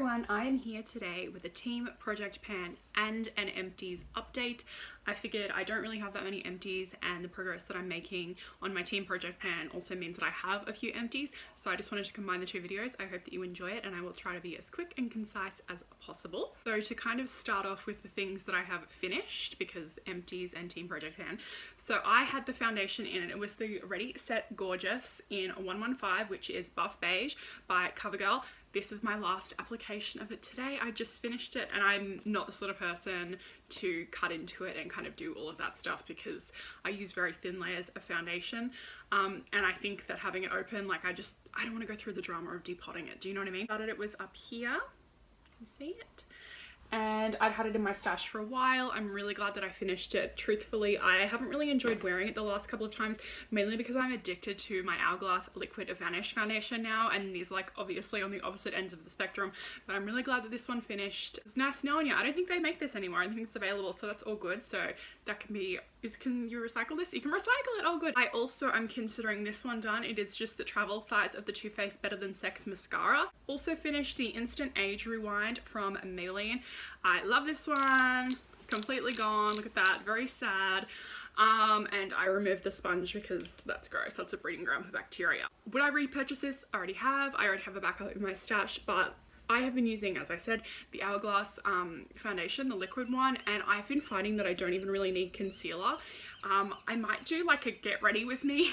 everyone, I am here today with a Team Project Pan and an Empties update. I figured I don't really have that many empties, and the progress that I'm making on my Team Project Pan also means that I have a few empties, so I just wanted to combine the two videos. I hope that you enjoy it, and I will try to be as quick and concise as possible. So to kind of start off with the things that I have finished, because empties and Team Project Pan. So I had the foundation in, and it was the Ready Set Gorgeous in 115, which is Buff Beige by CoverGirl. This is my last application of it today. I just finished it, and I'm not the sort of person to cut into it and kind of do all of that stuff because I use very thin layers of foundation. And I think that having it open, like I don't want to go through the drama of depotting it. Do you know what I mean? It was up here. Can you see it? And I'd had it in my stash for a while. I'm really glad that I finished it. Truthfully, I haven't really enjoyed wearing it the last couple of times, mainly because I'm addicted to my Hourglass Liquid Vanish foundation now, and these like obviously on the opposite ends of the spectrum, but I'm really glad that this one finished. It's nice knowing you. I don't think they make this anymore. I don't think it's available, so that's all good. So that can be, can you recycle this? You can recycle it, oh good. I also am considering this one done. It is just the travel size of the Too Faced Better Than Sex mascara. Also finished the Instant Age Rewind from Maybelline. I love this one. It's completely gone. Look at that. Very sad. And I removed the sponge because that's gross. That's a breeding ground for bacteria. Would I repurchase this? I already have. I already have a backup in my stash, but I have been using, as I said, the Hourglass foundation, the liquid one, and I've been finding that I don't even really need concealer. I might do like a get ready with me,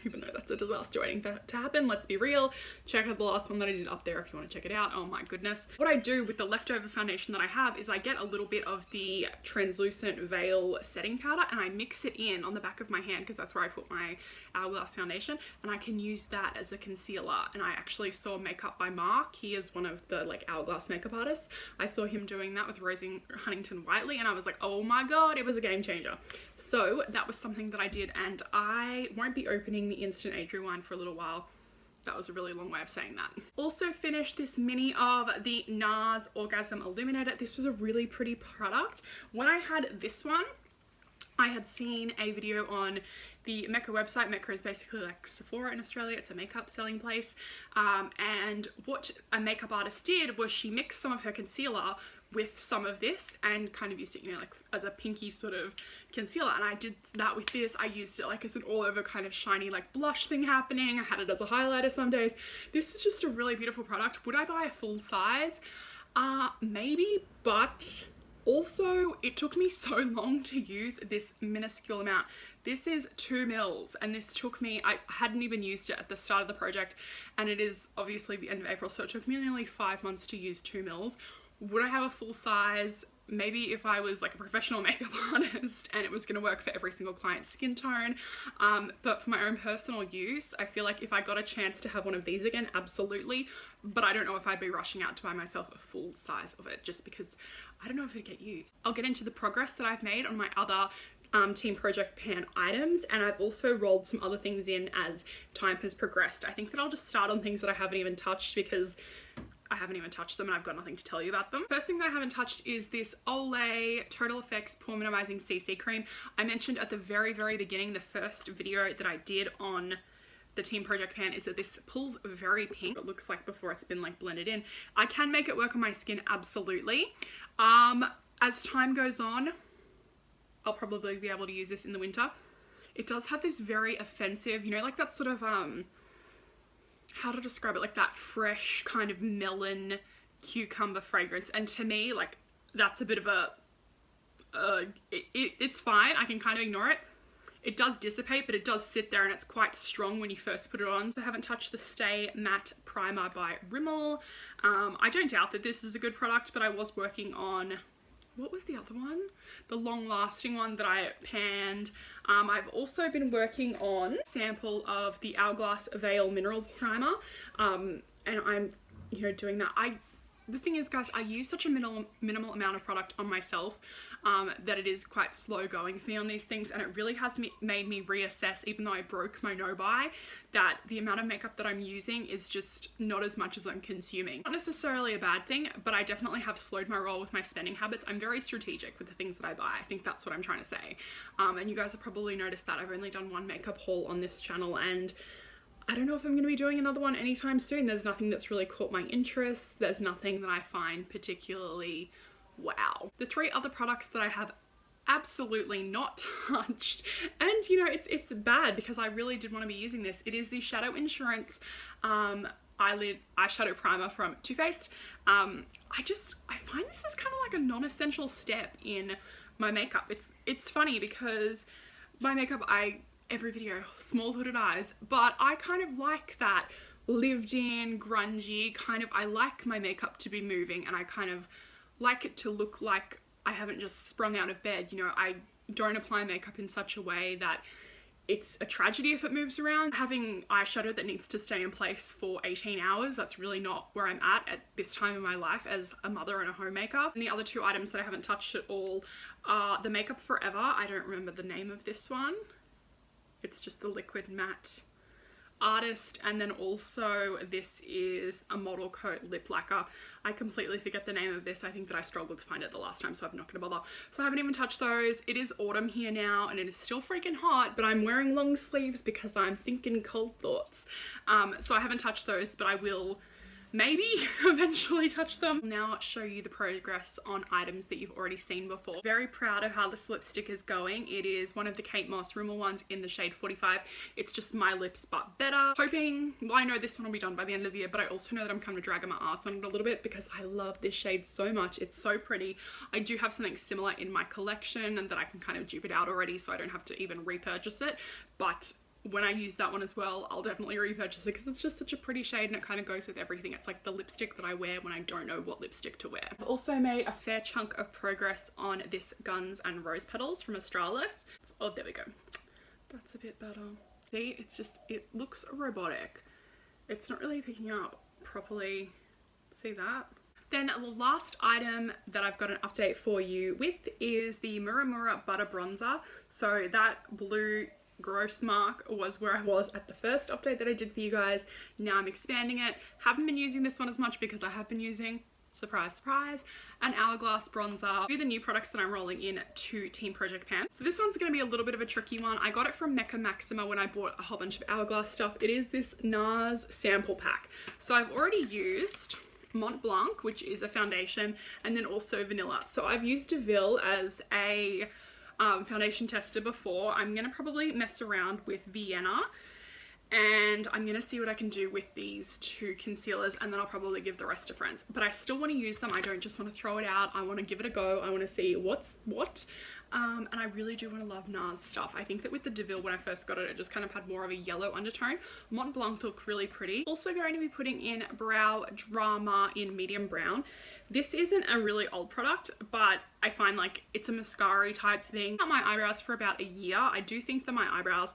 even though that's a disaster waiting to happen. Let's be real. Check out the last one that I did up there if you want to check it out. Oh my goodness. What I do with the leftover foundation that I have is I get a little bit of the translucent veil setting powder and I mix it in on the back of my hand because that's where I put my Hourglass foundation, and I can use that as a concealer. And I actually saw Makeup by Mark. He is one of the like Hourglass makeup artists. I saw him doing that with Rosie Huntington Whiteley, and I was like, oh my god, it was a game changer. So that was something that I did, and I won't be opening the Instant Age Rewind for a little while. That was a really long way of saying that. Also finished this mini of the NARS Orgasm Illuminator. This was a really pretty product. When I had this one, I had seen a video on the Mecca website. Mecca is basically like Sephora in Australia. It's a makeup selling place. And what a makeup artist did was she mixed some of her concealer with some of this and kind of used it, you know, like as a pinky sort of concealer. And I did that with this. I used it like as an all over kind of shiny like blush thing happening. I had it as a highlighter some days. This is just a really beautiful product. Would I buy a full size? Maybe, but also it took me so long to use this minuscule amount. This is 2 mils, and this took me, I hadn't even used it at the start of the project, and it is obviously the end of April, so it took me nearly 5 months to use 2 mils. Would I have a full size? Maybe if I was like a professional makeup artist and it was going to work for every single client's skin tone. But for my own personal use, I feel like if I got a chance to have one of these again, absolutely. But I don't know if I'd be rushing out to buy myself a full size of it just because I don't know if it'd get used. I'll get into the progress that I've made on my other Team Project Pan items, and I've also rolled some other things in as time has progressed. I think that I'll just start on things that I haven't even touched because I haven't even touched them and I've got nothing to tell you about them. First thing that I haven't touched is this Olay Total Effects Pore Minimizing CC Cream. I mentioned at the very beginning, the first video that I did on the Team Project Pan, is that this pulls very pink. It looks like before it's been like blended in. I can make it work on my skin, absolutely. As time goes on, I'll probably be able to use this in the winter. It does have this very offensive, you know, like that sort of, how to describe it, like that fresh kind of melon cucumber fragrance. And to me, like, that's a bit of a, it's fine. I can kind of ignore it. It does dissipate, but it does sit there and it's quite strong when you first put it on. So I haven't touched the Stay Matte Primer by Rimmel. I don't doubt that this is a good product, but I was working on, what was the other one? The long lasting one that I panned. I've also been working on a sample of the Hourglass Veil Mineral Primer. And I'm, you know, doing that. The thing is, guys, I use such a minimal amount of product on myself that it is quite slow going for me on these things, and it really has made me reassess, even though I broke my no-buy, that the amount of makeup that I'm using is just not as much as I'm consuming. Not necessarily a bad thing, but I definitely have slowed my roll with my spending habits. I'm very strategic with the things that I buy. I think that's what I'm trying to say. And you guys have probably noticed that I've only done one makeup haul on this channel, and I don't know if I'm going to be doing another one anytime soon. There's nothing that's really caught my interest. There's nothing that I find particularly wow. The 3 other products that I have absolutely not touched, and you know, it's bad because I really did want to be using this. It is the Shadow Insurance eyelid eyeshadow primer from Too Faced. I find this is kind of like a non-essential step in my makeup. It's funny because my makeup, every video, small hooded eyes, but I kind of like that lived in, grungy kind of, I like my makeup to be moving, and I kind of like it to look like I haven't just sprung out of bed. You know, I don't apply makeup in such a way that it's a tragedy if it moves around. Having eyeshadow that needs to stay in place for 18 hours, that's really not where I'm at this time in my life as a mother and a homemaker. And the other 2 items that I haven't touched at all are the Makeup Forever. I don't remember the name of this one. It's just the liquid matte artist, and then also this is a Model Coat lip lacquer. I completely forget the name of this. I think that I struggled to find it the last time, so I'm not gonna bother. So I haven't even touched those. It is autumn here now and it is still freaking hot, but I'm wearing long sleeves because I'm thinking cold thoughts. So I haven't touched those, but I will maybe eventually touch them. I'll now show you the progress on items that you've already seen before. Very proud of how this lipstick is going. It is one of the Kate Moss Rimmel ones in the shade 45. It's just my lips but better. Hoping, well, I know this one will be done by the end of the year, but I also know that I'm kind of dragging my ass on it a little bit because I love this shade so much. It's so pretty. I do have something similar in my collection and that I can kind of dupe it out already, so I don't have to even repurchase it, but when I use that one as well, I'll definitely repurchase it because it's just such a pretty shade and it kind of goes with everything. It's like the lipstick that I wear when I don't know what lipstick to wear. I've also made a fair chunk of progress on this Guns and Rose Petals from Australis. Oh, there we go. That's a bit better. See, it looks robotic. It's not really picking up properly. See that? Then the last item that I've got an update for you with is the Muramura Butter Bronzer. So that blue gross mark was where I was at the first update that I did for you guys. Now I'm expanding it. Haven't been using this one as much because I have been using, surprise, surprise, an Hourglass bronzer. These are the new products that I'm rolling in to Team Project Pan. So this one's going to be a little bit of a tricky one. I got it from Mecca Maxima when I bought a whole bunch of Hourglass stuff. It is this NARS sample pack. So I've already used Mont Blanc, which is a foundation, and then also vanilla. So I've used DeVille as a foundation tester before. I'm gonna probably mess around with Vienna, and I'm gonna see what I can do with these 2 concealers, and then I'll probably give the rest to friends. But I still want to use them. I don't just want to throw it out. I want to give it a go. I want to see what's what. And I really do want to love NARS stuff. I think that with the DeVille, when I first got it, it just kind of had more of a yellow undertone. Mont Blanc looked really pretty. Also going to be putting in Brow Drama in medium brown. This isn't a really old product, but I find like it's a mascara type thing. My eyebrows for about a year. I do think that my eyebrows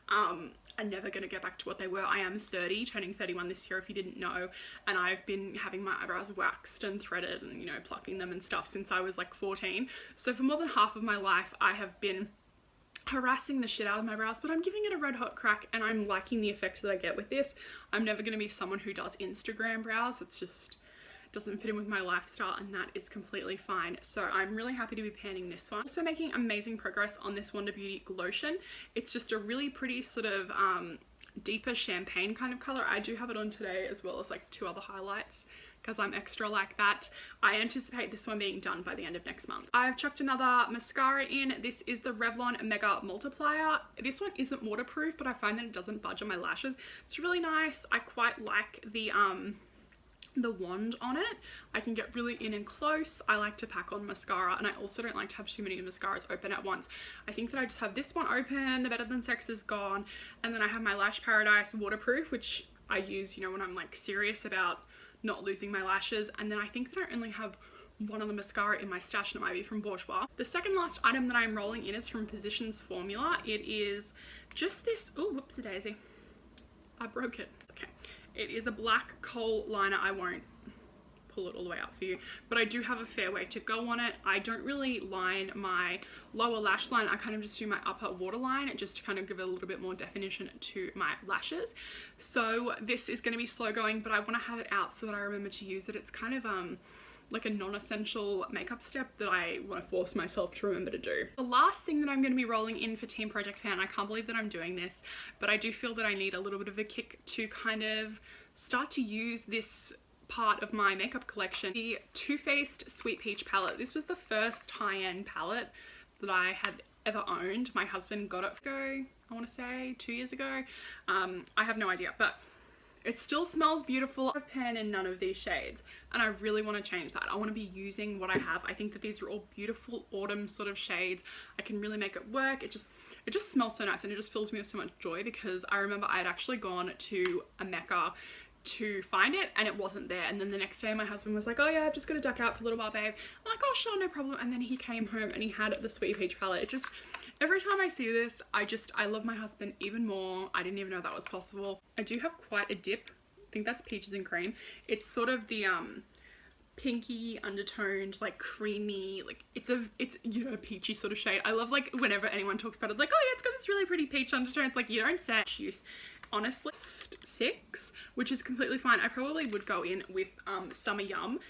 are never going to get back to what they were. I am 30, turning 31 this year if you didn't know, and I've been having my eyebrows waxed and threaded and, you know, plucking them and stuff since I was like 14. So for more than half of my life I have been harassing the shit out of my brows, but I'm giving it a red hot crack and I'm liking the effect that I get with this. I'm never going to be someone who does Instagram brows. It's just doesn't fit in with my lifestyle, and that is completely fine. So I'm really happy to be panning this one. Also making amazing progress on this Wonder Beauty Glotion. It's just a really pretty sort of deeper champagne kind of color. I do have it on today, as well as like 2 other highlights because I'm extra like that. I anticipate this one being done by the end of next month. I've chucked another mascara in. This is the Revlon Mega Multiplier. This one isn't waterproof, but I find that it doesn't budge on my lashes. It's really nice. I quite like the wand on it. I can get really in and close. I like to pack on mascara, and I also don't like to have too many mascaras open at once. I think that I just have this one open, the Better Than Sex is gone, and then I have my Lash Paradise waterproof, which I use, you know, when I'm like serious about not losing my lashes. And then I think that I only have one other mascara in my stash, and it might be from Bourjois. The second last item that I'm rolling in is from Positions Formula. It is just this, oh, whoopsie daisy, I broke it. Okay. It is a black kohl liner. I won't pull it all the way out for you, but I do have a fair way to go on it. I don't really line my lower lash line. I kind of just do my upper waterline just to kind of give it a little bit more definition to my lashes. So this is going to be slow going, but I want to have it out so that I remember to use it. It's kind of like a non-essential makeup step that I want to force myself to remember to do. The last thing that I'm going to be rolling in for Team Project Pan, I can't believe that I'm doing this, but I do feel that I need a little bit of a kick to kind of start to use this part of my makeup collection. The Too Faced Sweet Peach palette. This was the first high-end palette that I had ever owned. My husband got it I want to say 2 years ago. I have no idea, but it still smells beautiful. I have pan in none of these shades, and I really want to change that. I want to be using what I have. I think that these are all beautiful autumn sort of shades. I can really make it work. It just smells so nice, and it just fills me with so much joy, because I remember I had actually gone to a Mecca to find it and it wasn't there, and then the next day my husband was like, oh yeah, I've just got to duck out for a little while, babe. I'm like, oh sure, no problem. And then he came home and he had the Sweet Peach palette. It just, every time I see this, I love my husband even more. I didn't even know that was possible. I do have quite a dip. I think that's peaches and cream. It's sort of the pinky undertoned, like creamy, like it's a peachy sort of shade. I love, like, whenever anyone talks about it, like, oh yeah, it's got this really pretty peach undertone. It's like, you don't say juice. Honestly, 6, which is completely fine. I probably would go in with Summer Yum,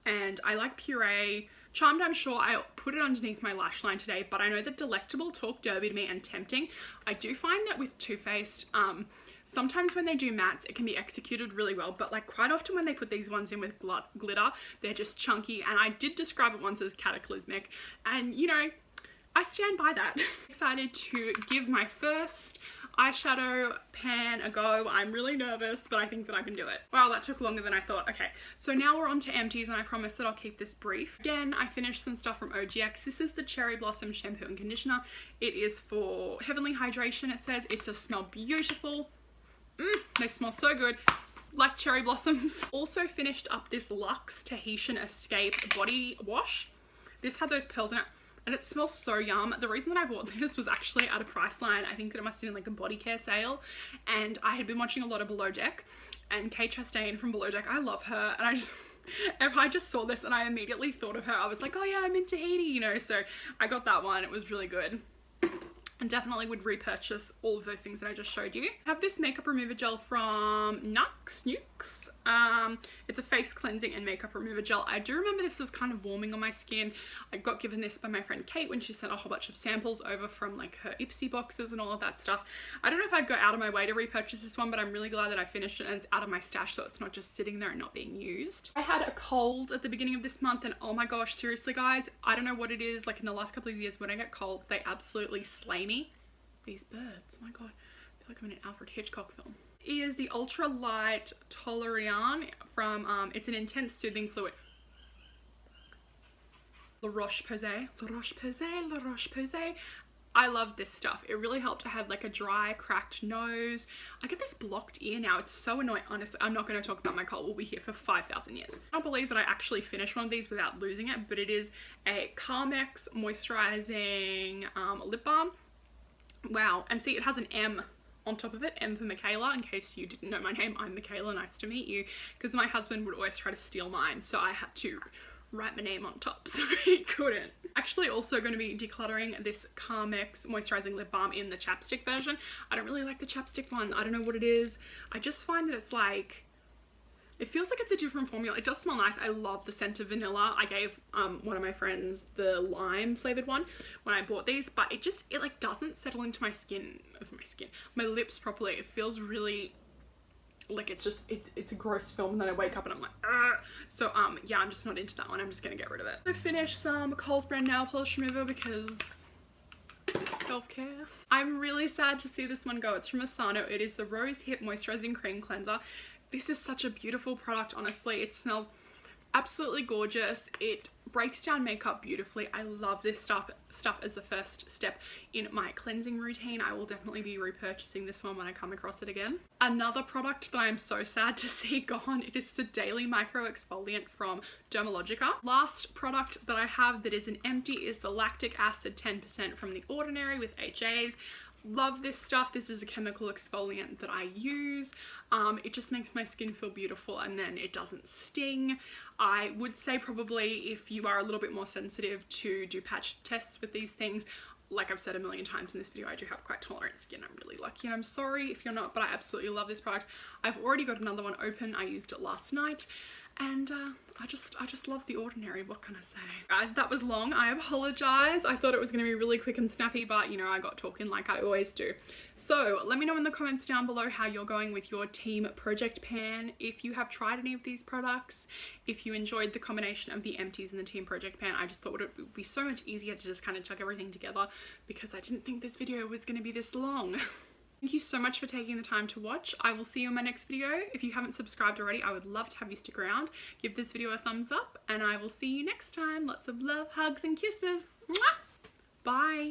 and I like Puree. Charmed, I'm sure I put it underneath my lash line today, but I know that Delectable talked derby to me and Tempting. I do find that with Too Faced, sometimes when they do mattes, it can be executed really well, but like quite often when they put these ones in with glitter, they're just chunky, and I did describe it once as cataclysmic, and you know, I stand by that. Excited to give my first eyeshadow pan a go. I'm really nervous, but I think that I can do it. Wow, that took longer than I thought. Okay, so now we're on to Empties, and I promise that I'll keep this brief. Again, I finished some stuff from OGX. This is the Cherry Blossom Shampoo and Conditioner. It is for Heavenly Hydration, it says. It does smell beautiful. They smell so good, like cherry blossoms. Also finished up this Luxe Tahitian Escape body wash. This had those pearls in it, and it smells so yum. The reason that I bought this was actually at a Priceline. I think that it must have been like a body care sale, and I had been watching a lot of Below Deck, and Kate Chastain from Below Deck, I love her, and I just saw this and I immediately thought of her. I was like, oh yeah, I'm in Tahiti, you know, so I got that one. It was really good. And definitely would repurchase all of those things that I just showed you. I have this makeup remover gel from Nukes. It's a face cleansing and makeup remover gel. I do remember this was kind of warming on my skin. I got given this by my friend Kate when she sent a whole bunch of samples over from like her Ipsy boxes and all of that stuff. I don't know if I'd go out of my way to repurchase this one, but I'm really glad that I finished it and it's out of my stash, so it's not just sitting there and not being used. I had a cold at the beginning of this month, and oh my gosh, seriously guys, I don't know what it is. Like in the last couple of years when I get colds, they absolutely slay me. These birds, oh my god, I feel like I'm in an Alfred Hitchcock film. Is the Ultra Light Toleriane from, it's an intense soothing fluid. La Roche-Posay, La Roche-Posay, La Roche-Posay. I love this stuff. It really helped. I had like a dry, cracked nose. I get this blocked ear now. It's so annoying. Honestly, I'm not going to talk about my cold. We'll be here for 5,000 years. I don't believe that I actually finished one of these without losing it, but it is a Carmex moisturizing lip balm. Wow, and see, it has an M on top of it, M for Michaela. In case you didn't know my name, I'm Michaela, nice to meet you, because my husband would always try to steal mine, so I had to write my name on top so he couldn't. Actually also going to be decluttering this Carmex moisturizing lip balm in the chapstick version. I don't really like the chapstick one. I don't know what it is. I just find that it's like, it feels like it's a different formula. It does smell nice. I love the scent of vanilla. I gave one of my friends the lime flavored one when I bought these, but it like doesn't settle into my lips properly. It feels really like it's a gross film, and then I wake up and I'm like, ugh. So yeah, I'm just not into that one. I'm just gonna get rid of it. I finished some Kohl's brand nail polish remover because self-care. I'm really sad to see this one go. It's from Asano. It is the Rose Hip Moisturizing Cream Cleanser. This is such a beautiful product, honestly. It smells absolutely gorgeous. It breaks down makeup beautifully. I love this stuff as the first step in my cleansing routine. I will definitely be repurchasing this one when I come across it again. Another product that I'm so sad to see gone, it is the Daily Micro Exfoliant from Dermalogica. Last product that I have that is an empty is the Lactic Acid 10% from The Ordinary with HAs. Love this stuff. This is a chemical exfoliant that I use. It just makes my skin feel beautiful, and then it doesn't sting. I would say probably if you are a little bit more sensitive to do patch tests with these things, like I've said a million times in this video, I do have quite tolerant skin. I'm really lucky, and I'm sorry if you're not, but I absolutely love this product. I've already got another one open. I used it last night, And I just love The Ordinary, what can I say? Guys, that was long, I apologize. I thought it was gonna be really quick and snappy, but you know, I got talking like I always do. So let me know in the comments down below how you're going with your team project pan, if you have tried any of these products, if you enjoyed the combination of the Empties and the team project pan. I just thought it would be so much easier to just kind of chuck everything together because I didn't think this video was gonna be this long. Thank you so much for taking the time to watch. I will see you in my next video. If you haven't subscribed already, I would love to have you stick around. Give this video a thumbs up and I will see you next time. Lots of love, hugs and kisses. Mwah! Bye.